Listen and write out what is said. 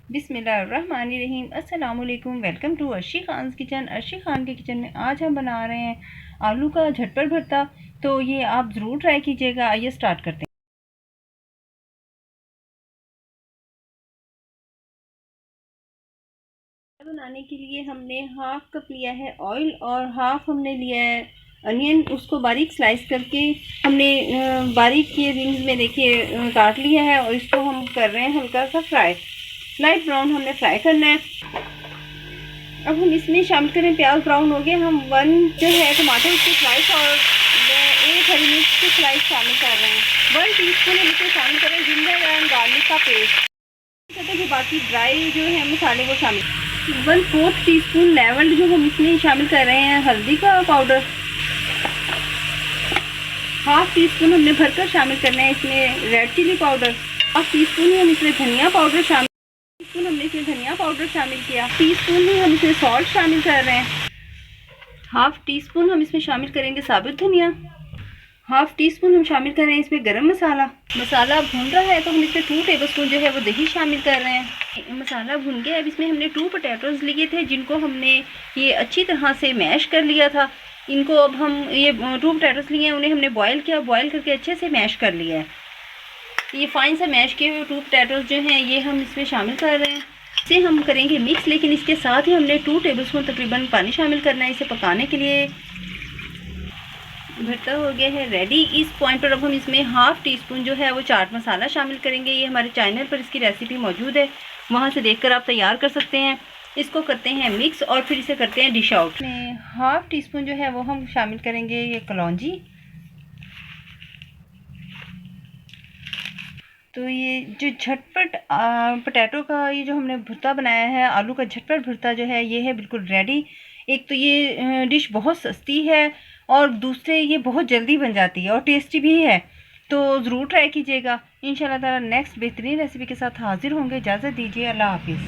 बिस्मिल्लाहिर्रहमानिर्रहीम। अस्सलाम वालेकुम। Welcome to Arshi Khan kitchen. Arshi Khan के किचन में आज हम बना रहे हैं आलू का झटपट भरता। तो ये आप ज़रूर ट्राई कीजिएगा। आइए स्टार्ट करते हैं। बनाने के लिए हमने हाफ कप लिया है ऑयल और हाफ हमने लिया है अनियन। उसको बारीक स्लाइस करके हमने बारीक के रिंग्स में देखिए काट लिया है और इसको हम कर रहे हैं हल्का सा फ्राई। लाइट ब्राउन हमने फ्राई करना है। अब हम इसमें शामिल करें, प्याज ब्राउन हो गया, हम 1 जो है टमाटर उसकी स्लाइस और 1 हरी मिर्च की स्लाइस शामिल कर रहे हैं। 1 टीस्पून हम इसमें शामिल करें जिंजर एंड गार्लिक का पेस्ट। जो बाकी ड्राई जो है मसाले वो शामिल 1/4 टीस्पून लेवल्ड जो हम इसमें शामिल कर रहे हैं हल्दी का पाउडर। हाफ टी स्पून हमने भरकर शामिल करना है इसमें red chilli powder. Half teaspoon ही हम इसमें धनिया पाउडर शामिल टीस्पून हमने इसमें धनिया पाउडर शामिल किया। टीस्पून ही हम इसमें सॉल्ट शामिल कर रहे हैं। हाफ टी स्पून हम इसमें शामिल करेंगे साबुत धनिया। हाफ टी स्पून हम शामिल कर रहे हैं इसमें गरम मसाला। मसाला भून रहा है तो हम इसमें 2 टेबलस्पून जो है वो दही शामिल कर रहे हैं। मसाला भून गया। अब इसमें हमने 2 पोटैटोज लिए थे जिनको हमने ये अच्छी तरह से मैश कर लिया था। इनको अब हम ये 2 पोटैटोज लिए हैं, उन्हें हमने बॉयल किया। बॉयल करके अच्छे से मैश कर लिया है। ये फाइन सा मैश किए हुए 2 पोटैटोज जो हैं ये हम इसमें शामिल कर रहे हैं। इसे हम करेंगे मिक्स, लेकिन इसके साथ ही हमने 2 टेबलस्पून तकरीबन पानी शामिल करना है इसे पकाने के लिए। भरता हो गया है रेडी। इस पॉइंट पर अब हम इसमें हाफ टी स्पून जो है वो चाट मसाला शामिल करेंगे। ये हमारे चैनल पर इसकी रेसिपी मौजूद है, वहाँ से देखकर आप तैयार कर सकते हैं। इसको करते हैं मिक्स और फिर इसे करते हैं डिश आउट में। हाफ टी स्पून जो है वो हम शामिल करेंगे ये कलौंजी। तो ये जो झटपट पोटैटो का ये जो हमने भुर्ता बनाया है, आलू का झटपट भुर्ता जो है ये है बिल्कुल रेडी। एक तो ये डिश बहुत सस्ती है और दूसरे ये बहुत जल्दी बन जाती है और टेस्टी भी है। तो ज़रूर ट्राई कीजिएगा। इंशाल्लाह ताला नेक्स्ट बेहतरीन रेसिपी के साथ हाजिर होंगे। इजाज़त दीजिए। अल्लाह हाफिज़।